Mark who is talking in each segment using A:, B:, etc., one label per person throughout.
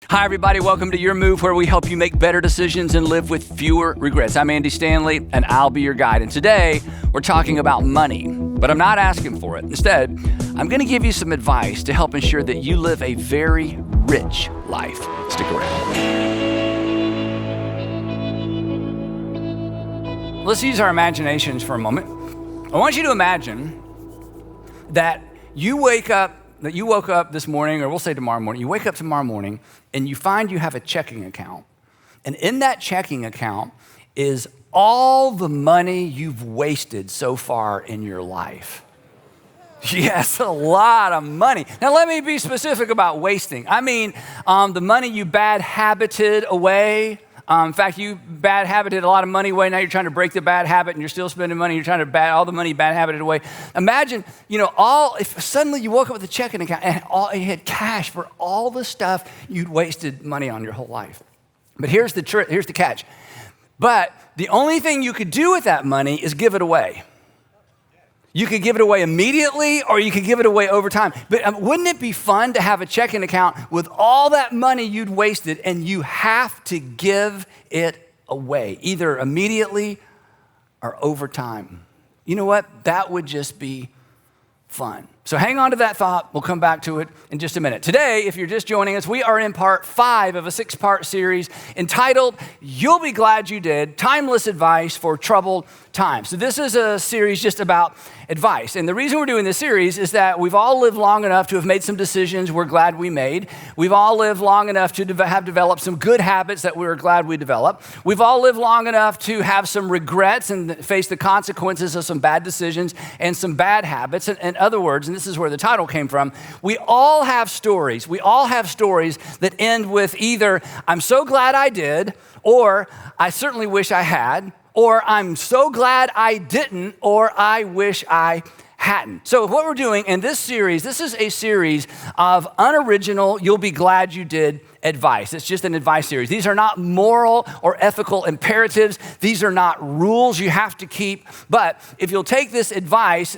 A: Hi, everybody. Welcome to Your Move, where we help you make better decisions and live with fewer regrets. I'm Andy Stanley, and I'll be your guide. And today, we're talking about money, but I'm not asking for it. Instead, I'm going to give you some advice to help ensure that you live a very rich life. Stick around. Let's use our imaginations for a moment. I want you to imagine that you woke up this morning, or we'll say tomorrow morning, you wake up tomorrow morning and you find you have a checking account. And in that checking account is all the money you've wasted so far in your life. Yes, a lot of money. Now, let me be specific about wasting. I mean, the money you bad habited away. In fact, you bad habited a lot of money away. Now you're trying to break the bad habit and you're still spending money. You're trying to all the money bad habited away. Imagine, if suddenly you woke up with a checking account and you had cash for all the stuff you'd wasted money on your whole life. But here's the catch. But the only thing you could do with that money is give it away. You could give it away immediately or you could give it away over time. But wouldn't it be fun to have a checking account with all that money you'd wasted and you have to give it away, either immediately or over time? You know what? That would just be fun. So hang on to that thought. We'll come back to it in just a minute. Today, if you're just joining us, we are in part 5 of a 6-part series entitled, You'll Be Glad You Did, Timeless Advice for Troubled Times. So this is a series just about advice. And the reason we're doing this series is that we've all lived long enough to have made some decisions we're glad we made. We've all lived long enough to have developed some good habits that we're glad we developed. We've all lived long enough to have some regrets and face the consequences of some bad decisions and some bad habits. In other words, and this is where the title came from, we all have stories. We all have stories that end with either, I'm so glad I did, or I certainly wish I had, or I'm so glad I didn't, or I wish I hadn't. So what we're doing in this series, this is a series of unoriginal, you'll be glad you did advice. It's just an advice series. These are not moral or ethical imperatives. These are not rules you have to keep. But if you'll take this advice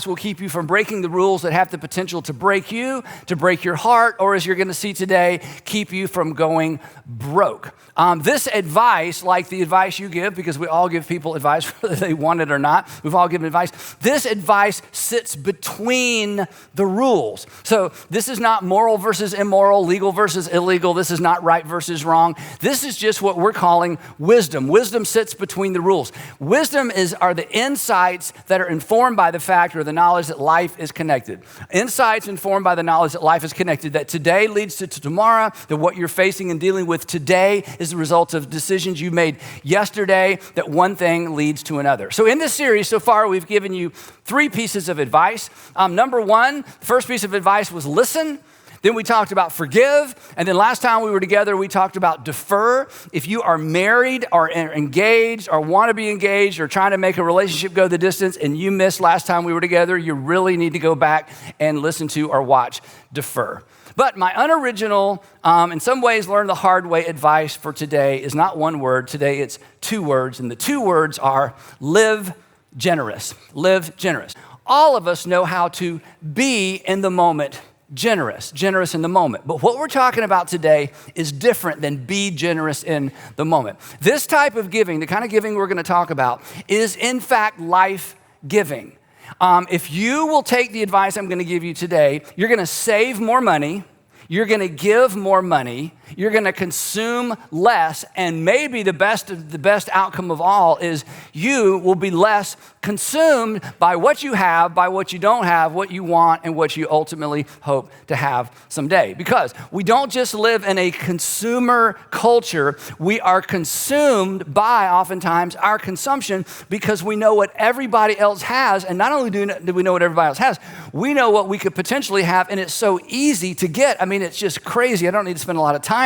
A: will keep you from breaking the rules that have the potential to break you, to break your heart, or as you're going to see today, keep you from going broke. This advice, like the advice you give, because we all give people advice whether they want it or not, we've all given advice, this advice sits between the rules. So this is not moral versus immoral, legal versus illegal. This is not right versus wrong. This is just what we're calling wisdom. Wisdom sits between the rules. Wisdom are the insights that are informed by the fact or the knowledge that life is connected. Insights informed by the knowledge that life is connected, that today leads to tomorrow, that what you're facing and dealing with today is the result of decisions you made yesterday, that one thing leads to another. So in this series so far, we've given you 3 pieces of advice. Number 1, the first piece of advice was listen. Then we talked about forgive. And then last time we were together, we talked about defer. If you are married or engaged or want to be engaged or trying to make a relationship go the distance and you missed last time we were together, you really need to go back and listen to or watch defer. But my unoriginal, in some ways learn the hard way advice for today is not one word. Today it's 2 words. And the 2 words are live generous. Live generous. All of us know how to be in the moment generous in the moment. But what we're talking about today is different than be generous in the moment. This type of giving, the kind of giving we're going to talk about, is in fact life giving. If you will take the advice I'm going to give you today, you're going to save more money, you're going to give more money, you're going to consume less, and maybe the best outcome of all is you will be less consumed by what you have, by what you don't have, what you want, and what you ultimately hope to have someday. Because we don't just live in a consumer culture, we are consumed by oftentimes our consumption because we know what everybody else has, and not only do we know what everybody else has, we know what we could potentially have, and it's so easy to get. I mean, it's just crazy. I don't need to spend a lot of time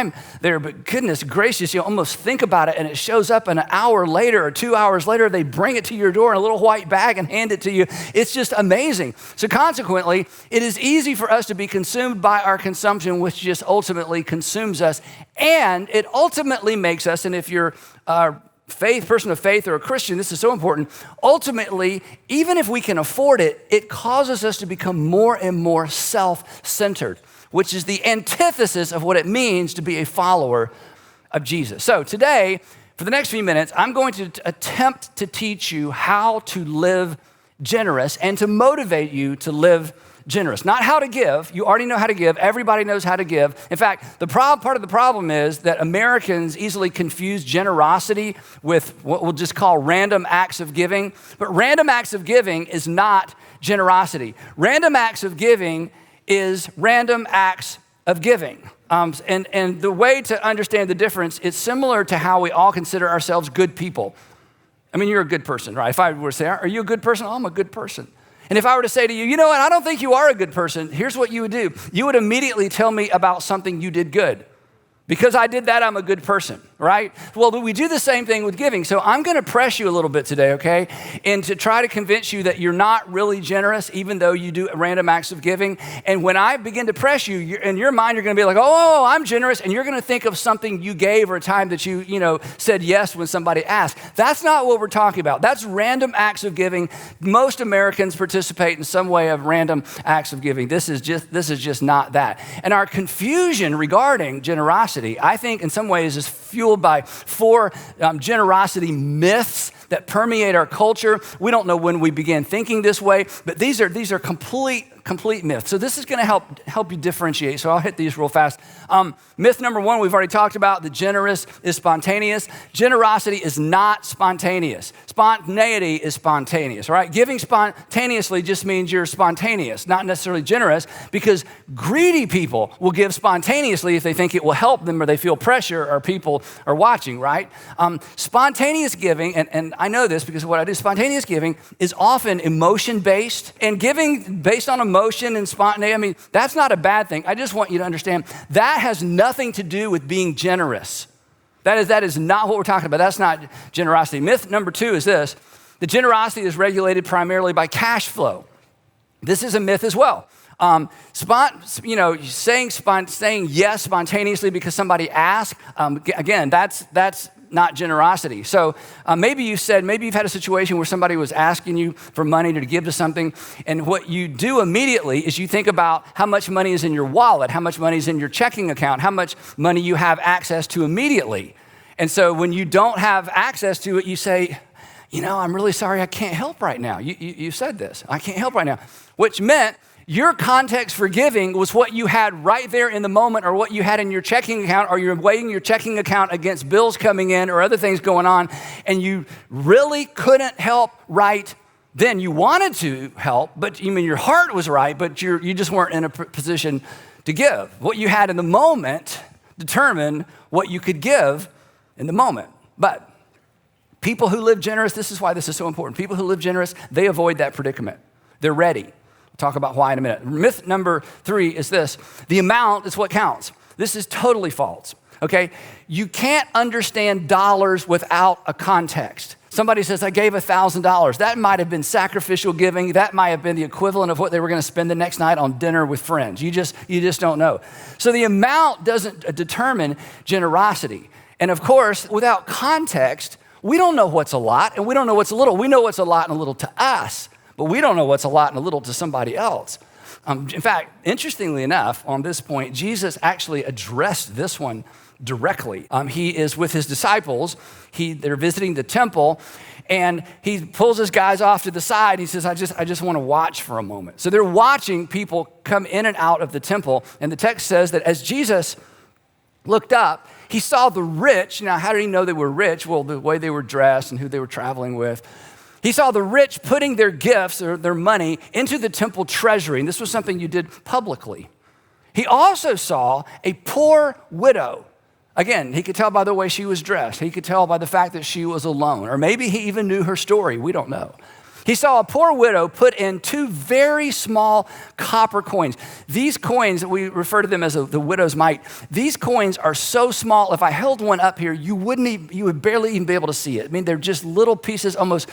A: there, but goodness gracious, you almost think about it and it shows up an hour later or 2 hours later, they bring it to your door in a little white bag and hand it to you. It's just amazing. So consequently, it is easy for us to be consumed by our consumption, which just ultimately consumes us. And it ultimately makes us, and if you're a person of faith or a Christian, this is so important, ultimately, even if we can afford it, it causes us to become more and more self-centered. which is the antithesis of what it means to be a follower of Jesus. So today, for the next few minutes, I'm going to attempt to teach you how to live generous and to motivate you to live generous. Not how to give. You already know how to give. Everybody knows how to give. In fact, part of the problem is that Americans easily confuse generosity with what we'll just call random acts of giving. But random acts of giving is not generosity. Random acts of giving is random acts of giving. And the way to understand the difference is similar to how we all consider ourselves good people. I mean, you're a good person, right? If I were to say, are you a good person? Oh, I'm a good person. And if I were to say to you, you know what, I don't think you are a good person, here's what you would do. You would immediately tell me about something you did good. Because I did that, I'm a good person, right? Well, we do the same thing with giving. So I'm going to press you a little bit today, okay? And to try to convince you that you're not really generous, even though you do random acts of giving. And when I begin to press you, in your mind, you're going to be like, oh, I'm generous. And you're going to think of something you gave or a time that you said yes when somebody asked. That's not what we're talking about. That's random acts of giving. Most Americans participate in some way of random acts of giving. This is just not that. And our confusion regarding generosity, I think in some ways is fueled by four generosity myths that permeate our culture. We don't know when we began thinking this way, but these are complete myths. So this is going to help you differentiate. So I'll hit these real fast. Myth number one, we've already talked about. The generous is spontaneous. Generosity is not spontaneous. Spontaneity is spontaneous, right? Giving spontaneously just means you're spontaneous, not necessarily generous, because greedy people will give spontaneously if they think it will help them or they feel pressure or people are watching, right? Spontaneous giving, and I know this because of what I do, spontaneous giving is often emotion-based, and giving based on emotion and spontaneity, I mean, that's not a bad thing. I just want you to understand that has nothing to do with being generous. That is not what we're talking about. That's not generosity. Myth number two is this: the generosity is regulated primarily by cash flow. This is a myth as well. Saying yes spontaneously because somebody asked, again, that's not generosity. So maybe you've had a situation where somebody was asking you for money to give to something, and what you do immediately is you think about how much money is in your wallet, how much money is in your checking account, how much money you have access to immediately. And so when you don't have access to it, you say, I'm really sorry, I can't help right now. You said this, I can't help right now, which meant your context for giving was what you had right there in the moment, or what you had in your checking account, or you're weighing your checking account against bills coming in or other things going on, and you really couldn't help right then. You wanted to help, but your heart was right, but you just weren't in a position to give. What you had in the moment determined what you could give in the moment. But people who live generous, this is why this is so important. People who live generous, they avoid that predicament. They're ready. Talk about why in a minute. Myth number three is this: the amount is what counts. This is totally false, okay? You can't understand dollars without a context. Somebody says, I gave $1,000. That might have been sacrificial giving. That might have been the equivalent of what they were going to spend the next night on dinner with friends. You just don't know. So the amount doesn't determine generosity. And of course, without context, we don't know what's a lot and we don't know what's a little. We know what's a lot and a little to us, but we don't know what's a lot and a little to somebody else. In fact, interestingly enough, on this point, Jesus actually addressed this one directly. He is with his disciples. They're visiting the temple, and he pulls his guys off to the side. He says, I just want to watch for a moment. So they're watching people come in and out of the temple, and the text says that as Jesus looked up, he saw the rich. Now, how did he know they were rich? Well, the way they were dressed and who they were traveling with. He saw the rich putting their gifts or their money into the temple treasury, and this was something you did publicly. He also saw a poor widow. Again, he could tell by the way she was dressed. He could tell by the fact that she was alone, or maybe he even knew her story. We don't know. He saw a poor widow put in 2 very small copper coins. These coins, we refer to them as the widow's mite. These coins are so small, if I held one up here, you would barely even be able to see it. I mean, they're just little pieces, almost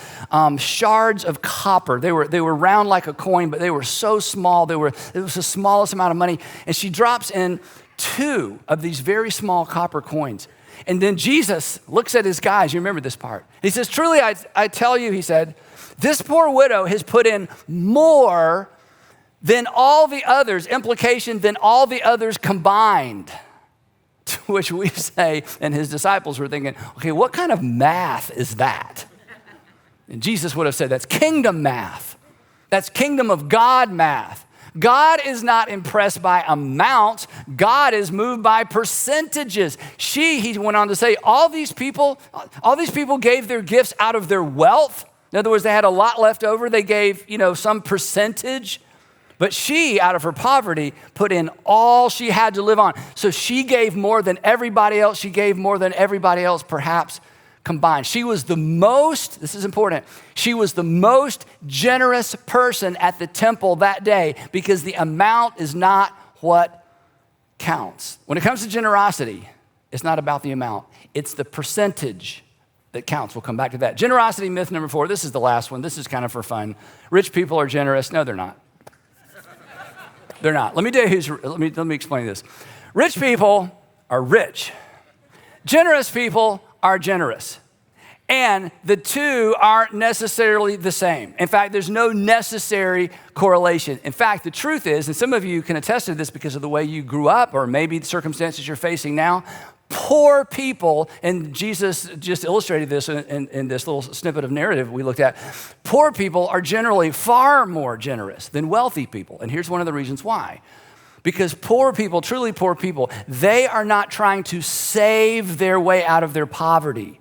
A: shards of copper. They were round like a coin, but they were so small. It was the smallest amount of money. And she drops in 2 of these very small copper coins. And then Jesus looks at his guys. You remember this part. He says, truly, I tell you, he said, this poor widow has put in more then all the others, implication, then all the others combined. To which we say, and his disciples were thinking, okay, what kind of math is that? And Jesus would have said, that's kingdom math. That's kingdom of God math. God is not impressed by amounts. God is moved by percentages. He went on to say, all these people gave their gifts out of their wealth. In other words, they had a lot left over. They gave, some percentage. But she, out of her poverty, put in all she had to live on. So she gave more than everybody else. She gave more than everybody else, perhaps combined. She was the most, this is important, she was the most generous person at the temple that day because the amount is not what counts. When it comes to generosity, it's not about the amount. It's the percentage that counts. We'll come back to that. Generosity myth number 4. This is the last one. This is kind of for fun. Rich people are generous. No, they're not. They're not. Let me explain this. Rich people are rich. Generous people are generous. And the two aren't necessarily the same. In fact, there's no necessary correlation. In fact, the truth is, and some of you can attest to this because of the way you grew up or maybe the circumstances you're facing now, poor people, and Jesus just illustrated this in this little snippet of narrative we looked at, poor people are generally far more generous than wealthy people. And here's one of the reasons why. Because poor people, truly poor people, they are not trying to save their way out of their poverty.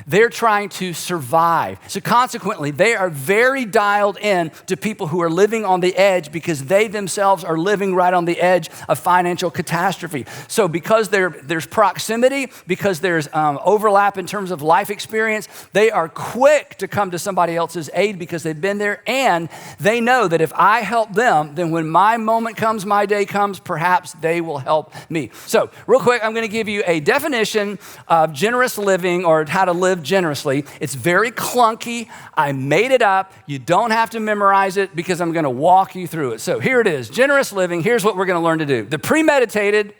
A: They're trying to survive. So consequently, they are very dialed in to people who are living on the edge because they themselves are living right on the edge of financial catastrophe. So because there's proximity, because there's overlap in terms of life experience, they are quick to come to somebody else's aid because they've been there, and they know that if I help them, then when my moment comes, my day comes, perhaps they will help me. So real quick, I'm going to give you a definition of generous living or how to live generously. It's very clunky. I made it up. You don't have to memorize it because I'm going to walk you through it. So here it is. Generous living. Here's what we're going to learn to do. The premeditated,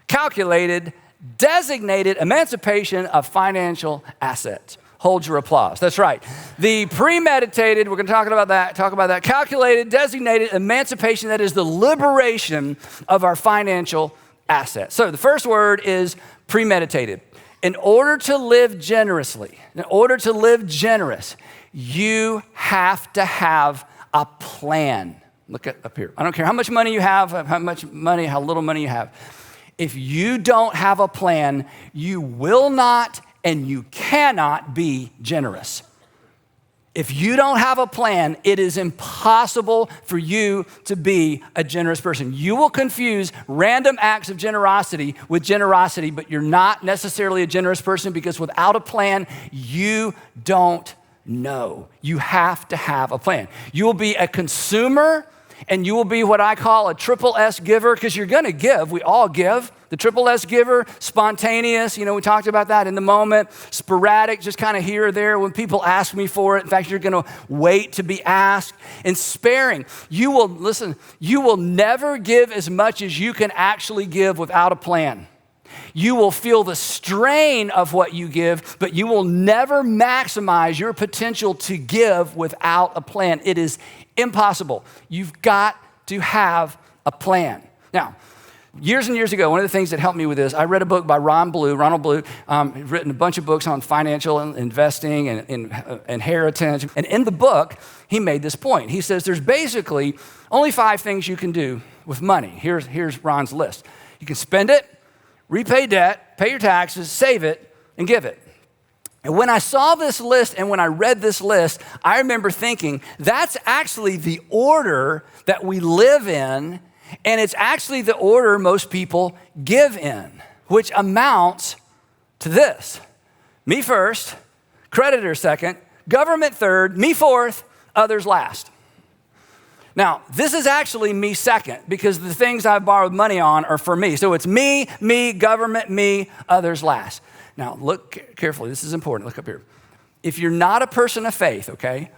A: calculated, designated emancipation of financial assets. Hold your applause. That's right. The premeditated, we're going to talk about that. Calculated, designated emancipation, that is the liberation of our financial assets. So the first word is premeditated. In order to live generously, you have to have a plan. Look up here. I don't care how much money you have, how little money you have. If you don't have a plan, you will not and you cannot be generous. If you don't have a plan, it is impossible for you to be a generous person. You will confuse random acts of generosity with generosity, but you're not necessarily a generous person because without a plan, you don't know. You have to have a plan. You will be a consumer and you will be what I call a triple S giver because you're going to give. We all give. The triple S giver, spontaneous, we talked about that in the moment. Sporadic, just kind of here or there when people ask me for it. In fact, you're going to wait to be asked. And sparing, you will never give as much as you can actually give without a plan. You will feel the strain of what you give, but you will never maximize your potential to give without a plan. It is impossible. You've got to have a plan. Now, years and years ago, one of the things that helped me with this, I read a book by Ronald Blue. He's written a bunch of books on financial investing and inheritance. And in the book, he made this point. He says there's basically only 5 things you can do with money. Here's Ron's list. You can spend it, repay debt, pay your taxes, save it, and give it. And when I saw this list and when I read this list, I remember thinking, that's actually the order that we live in, and it's actually the order most people give in, which amounts to this. Me first, creditor second, government third, me fourth, others last. Now, this is actually me second because the things I've borrowed money on are for me. So it's me, government, me, others last. Now, look carefully. This is important. Look up here. If you're not a person of faith, okay,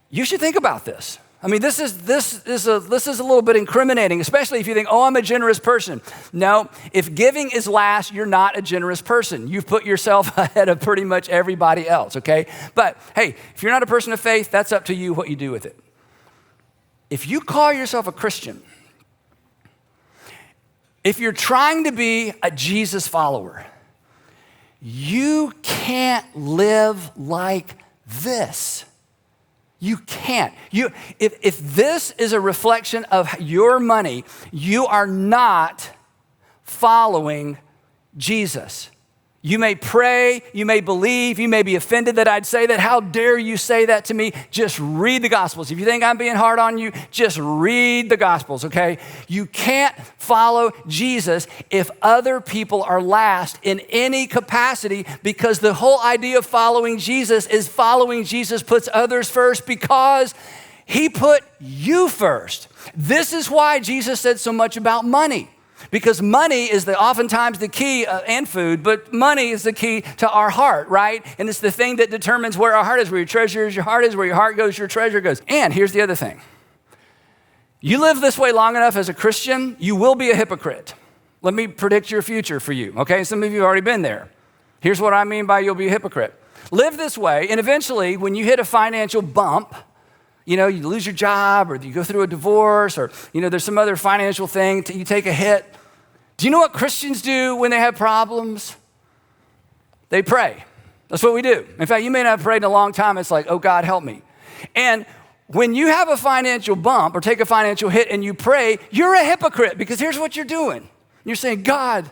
A: you should think about this. I mean, this is a little bit incriminating, especially if you think, oh, I'm a generous person. No, if giving is last, you're not a generous person. You've put yourself ahead of pretty much everybody else, okay? But hey, if you're not a person of faith, that's up to you what you do with it. if you call yourself a Christian, if you're trying to be a Jesus follower, you can't live like this. You can't. If this is a reflection of your money, you are not following Jesus. You may pray, you may believe, you may be offended that I'd say that. How dare you say that to me? Just read the Gospels. If you think I'm being hard on you, just read the Gospels, okay? You can't follow Jesus if other people are last in any capacity, because the whole idea of following Jesus is following Jesus puts others first because he put you first. This is why Jesus said so much about money. Because money is oftentimes the key, and food, but money is the key to our heart, right? And it's the thing that determines where our heart is. Where your treasure is, your heart is. Where your heart goes, your treasure goes. And here's the other thing. You live this way long enough as a Christian, you will be a hypocrite. Let me predict your future for you, okay? Some of you have already been there. Here's what I mean by you'll be a hypocrite. Live this way, and eventually, when you hit a financial bump, you lose your job, or you go through a divorce, or, there's some other financial thing, you take a hit. Do you know what Christians do when they have problems? They pray. That's what we do. In fact, you may not have prayed in a long time. It's like, oh, God, help me. And when you have a financial bump or take a financial hit and you pray, you're a hypocrite, because here's what you're doing. You're saying, God,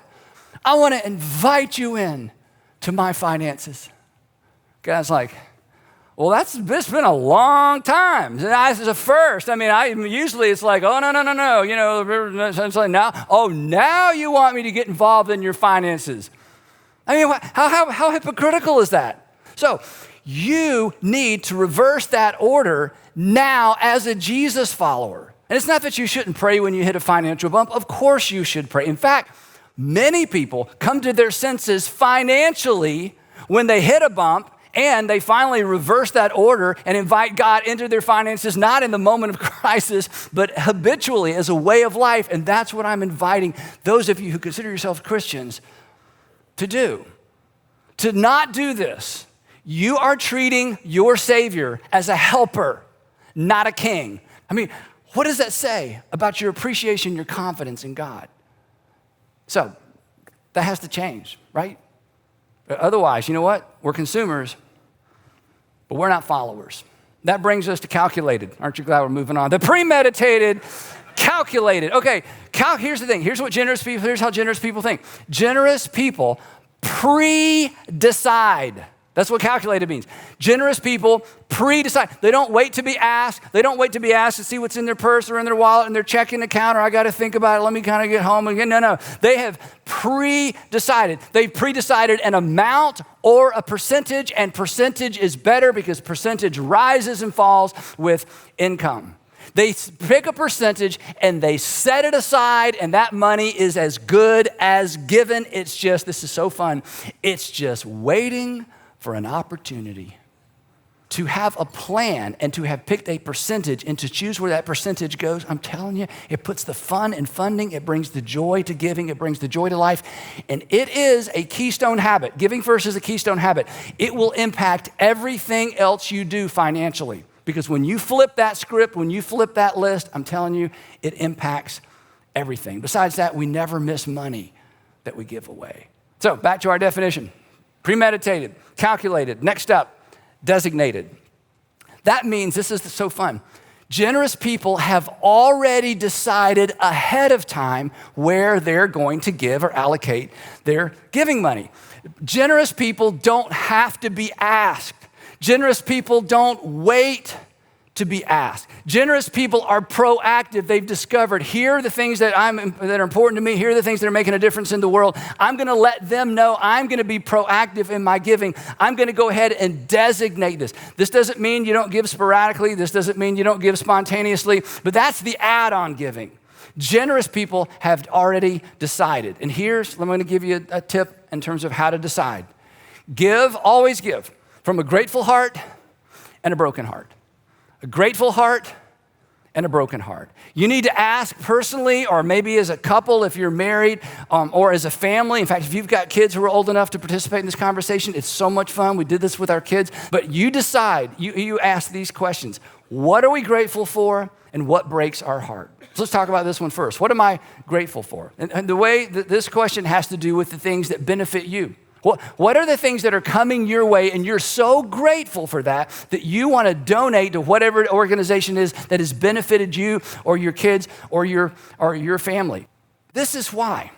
A: I want to invite you in to my finances. God's like, well, it's been a long time. That's a first. Usually it's like, oh, no. It's like now you want me to get involved in your finances. How hypocritical is that? So you need to reverse that order now as a Jesus follower. And it's not that you shouldn't pray when you hit a financial bump. Of course you should pray. In fact, many people come to their senses financially when they hit a bump, and they finally reverse that order and invite God into their finances, not in the moment of crisis, but habitually as a way of life. And that's what I'm inviting those of you who consider yourselves Christians to do. To not do this, you are treating your Savior as a helper, not a king. What does that say about your appreciation, your confidence in God? So that has to change, right? Otherwise, you know what? We're consumers, but we're not followers. That brings us to calculated. Aren't you glad we're moving on? The premeditated, calculated. Okay, here's the thing. Here's how generous people think. Generous people pre-decide. That's what calculated means. Generous people pre-decide. They don't wait to be asked. They don't wait to be asked to see what's in their purse or in their wallet and their checking account, or I got to think about it. Let me kind of get home again. No. They have pre-decided. They've pre-decided an amount or a percentage, and percentage is better because percentage rises and falls with income. They pick a percentage and they set it aside, and that money is as good as given. This is so fun. It's just waiting for an opportunity to have a plan and to have picked a percentage and to choose where that percentage goes. I'm telling you, it puts the fun in funding. It brings the joy to giving. It brings the joy to life. And it is a keystone habit. Giving first is a keystone habit. It will impact everything else you do financially. Because when you flip that script, when you flip that list, I'm telling you, it impacts everything. Besides that, we never miss money that we give away. So back to our definition. Premeditated, calculated. Next up, designated. That means, this is so fun, generous people have already decided ahead of time where they're going to give or allocate their giving money. Generous people don't have to be asked. Generous people don't wait to be asked. Generous people are proactive. They've discovered, here are the things that are important to me. Here are the things that are making a difference in the world. I'm going to let them know I'm going to be proactive in my giving. I'm going to go ahead and designate this. This doesn't mean you don't give sporadically. This doesn't mean you don't give spontaneously, but that's the add-on giving. Generous people have already decided. And I'm going to give you a tip in terms of how to decide. Always give from a grateful heart and a broken heart. A grateful heart and a broken heart. You need to ask personally, or maybe as a couple if you're married, or as a family. In fact, if you've got kids who are old enough to participate in this conversation, it's so much fun. We did this with our kids. But you decide, you ask these questions. What are we grateful for? and what breaks our heart. So let's talk about this one first. What am I grateful for? And the way that this question has to do with the things that benefit you. What are the things that are coming your way and you're so grateful for that you want to donate to whatever organization is that has benefited you or your kids or your family? This is why.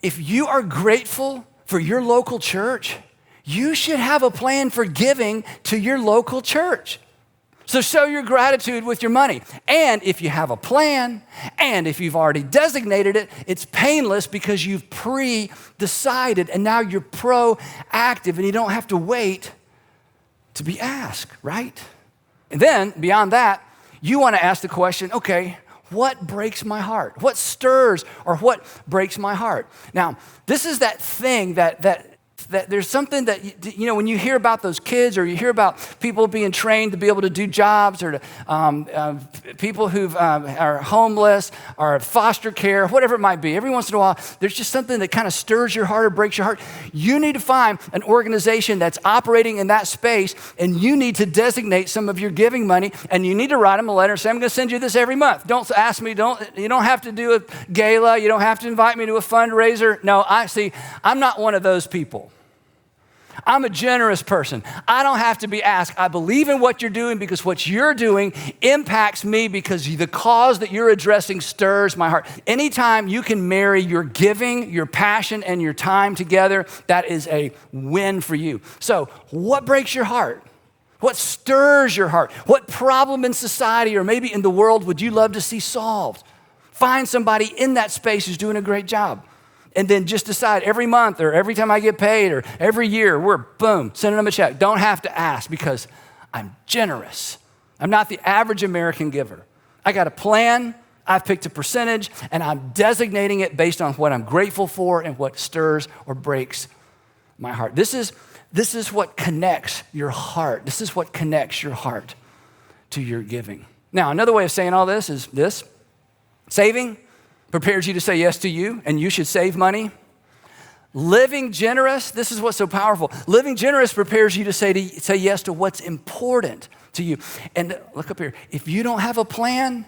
A: If you are grateful for your local church, you should have a plan for giving to your local church. So show your gratitude with your money. And if you have a plan, and if you've already designated it, it's painless because you've pre-decided and now you're proactive and you don't have to wait to be asked, right? And then beyond that, you want to ask the question, okay, what breaks my heart? What stirs or what breaks my heart? Now, this is that thing that there's something that, you know, when you hear about those kids or you hear about people being trained to be able to do jobs or to, people who are homeless or foster care, whatever it might be, every once in a while, there's just something that kind of stirs your heart or breaks your heart. You need to find an organization that's operating in that space, and you need to designate some of your giving money, and you need to write them a letter and say, I'm going to send you this every month. Don't ask me, you don't have to do a gala, you don't have to invite me to a fundraiser. No, I'm not one of those people. I'm a generous person. I don't have to be asked. I believe in what you're doing because what you're doing impacts me because the cause that you're addressing stirs my heart. Anytime you can marry your giving, your passion, and your time together, that is a win for you. So what breaks your heart? What stirs your heart? What problem in society or maybe in the world would you love to see solved? Find somebody in that space who's doing a great job. And then just decide every month or every time I get paid or every year, we're sending them a check. Don't have to ask because I'm generous. I'm not the average American giver. I got a plan, I've picked a percentage, and I'm designating it based on what I'm grateful for and what stirs or breaks my heart. This is what connects your heart. This is what connects your heart to your giving. Now, another way of saying all this is this. Saving prepares you to say yes to you, and you should save money. Living generous, this is what's so powerful. Living generous prepares you to say yes to what's important to you. And look up here. If you don't have a plan,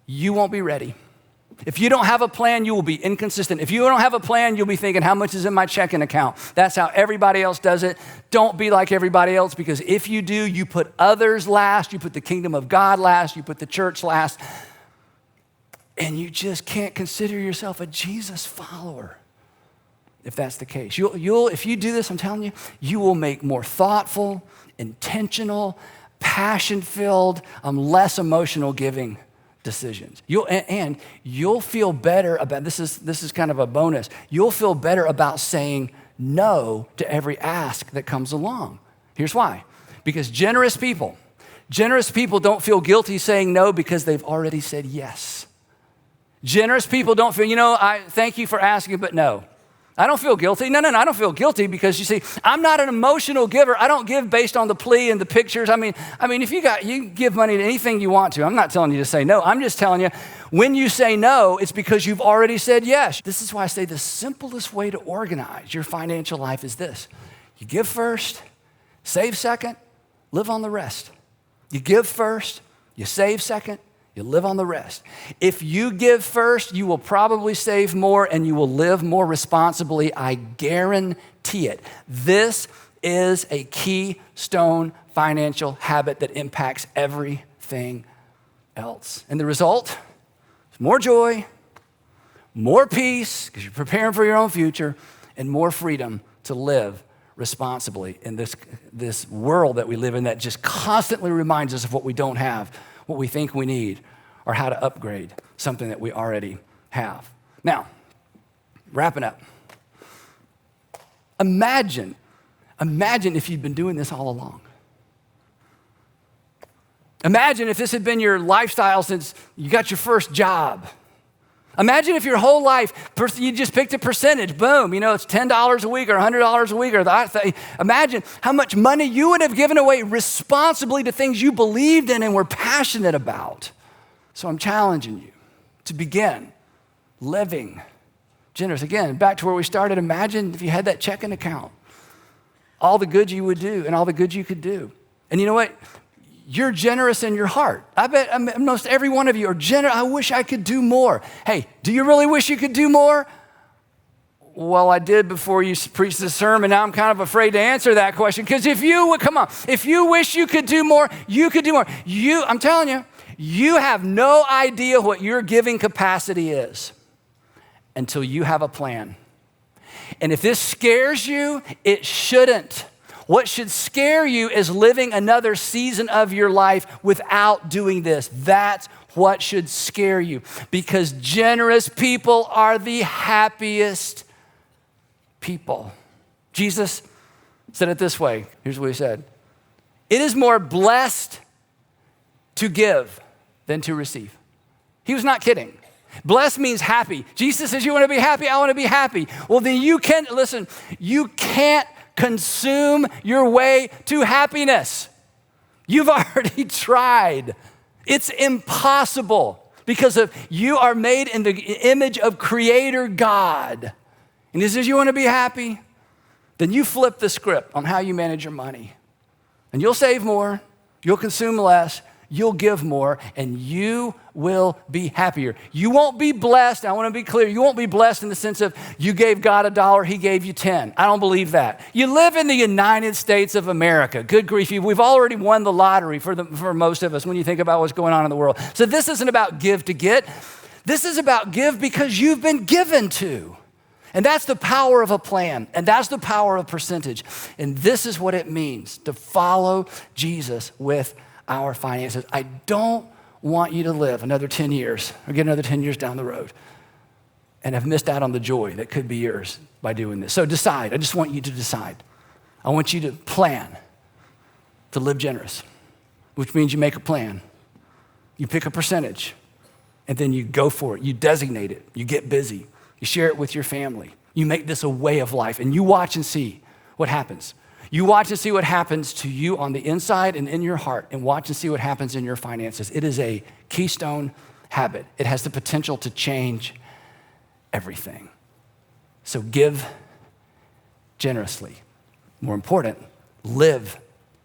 A: you won't be ready. If you don't have a plan, you will be inconsistent. If you don't have a plan, you'll be thinking, how much is in my checking account? That's how everybody else does it. Don't be like everybody else, because if you do, you put others last, you put the kingdom of God last, you put the church last, and you just can't consider yourself a Jesus follower if that's the case. If you do this, I'm telling you, you will make more thoughtful, intentional, passion-filled, less emotional giving decisions. You'll feel better about, this is kind of a bonus, you'll feel better about saying no to every ask that comes along. Here's why. Because generous people don't feel guilty saying no because they've already said yes. Generous people don't feel, I thank you for asking, but no. I don't feel guilty. No, I don't feel guilty because you see, I'm not an emotional giver. I don't give based on the plea and the pictures. I mean, if you give money to anything you want to. I'm not telling you to say no. I'm just telling you, when you say no, it's because you've already said yes. This is why I say the simplest way to organize your financial life is this. You give first, save second, live on the rest. You give first, you save second, you live on the rest. If you give first, you will probably save more and you will live more responsibly. I guarantee it. This is a keystone financial habit that impacts everything else. And the result is more joy, more peace, because you're preparing for your own future, and more freedom to live responsibly in this world that we live in that just constantly reminds us of what we don't have, what we think we need, or how to upgrade something that we already have. Now, wrapping up. Imagine if you'd been doing this all along. Imagine if this had been your lifestyle since you got your first job. Imagine if your whole life, you just picked a percentage, boom, it's $10 a week or $100 a week. Imagine how much money you would have given away responsibly to things you believed in and were passionate about. So I'm challenging you to begin living generous. Again, back to where we started, imagine if you had that checking account, all the good you would do and all the good you could do. And you know what? you're generous in your heart. I bet most every one of you are generous. I wish I could do more. Hey, do you really wish you could do more? Well, I did before you preached the sermon. Now I'm kind of afraid to answer that question, because if you wish you could do more, you could do more. I'm telling you, you have no idea what your giving capacity is until you have a plan. And if this scares you, it shouldn't. What should scare you is living another season of your life without doing this. That's what should scare you, because generous people are the happiest people. Jesus said it this way. Here's what he said. It is more blessed to give than to receive. He was not kidding. Blessed means happy. Jesus says, you want to be happy? I want to be happy. Well, then you can't consume your way to happiness. You've already tried. It's impossible, because you are made in the image of Creator God. And he says, you want to be happy? Then you flip the script on how you manage your money. And you'll save more, you'll consume less, you'll give more, and you will be happier. You won't be blessed. I want to be clear. You won't be blessed in the sense of you gave God $1, he gave you 10. I don't believe that. You live in the United States of America. Good grief. We've already won the lottery for most of us when you think about what's going on in the world. So this isn't about give to get. This is about give because you've been given to. And that's the power of a plan. And that's the power of percentage. And this is what it means to follow Jesus with our finances. I don't want you to live another 10 years or get another 10 years down the road and have missed out on the joy that could be yours by doing this. So decide. I just want you to decide. I want you to plan to live generous, which means you make a plan. You pick a percentage, and then you go for it. You designate it. You get busy. You share it with your family. You make this a way of life, and you watch and see what happens. You watch and see what happens to you on the inside and in your heart, and watch and see what happens in your finances. It is a keystone habit. It has the potential to change everything. So give generously. More important, live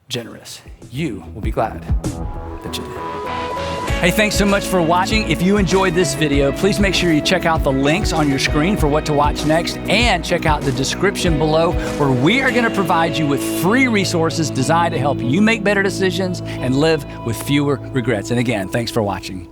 A: generous. You will be glad that you did. Hey, thanks so much for watching. If you enjoyed this video, please make sure you check out the links on your screen for what to watch next, and check out the description below, where we are going to provide you with free resources designed to help you make better decisions and live with fewer regrets. And again, thanks for watching.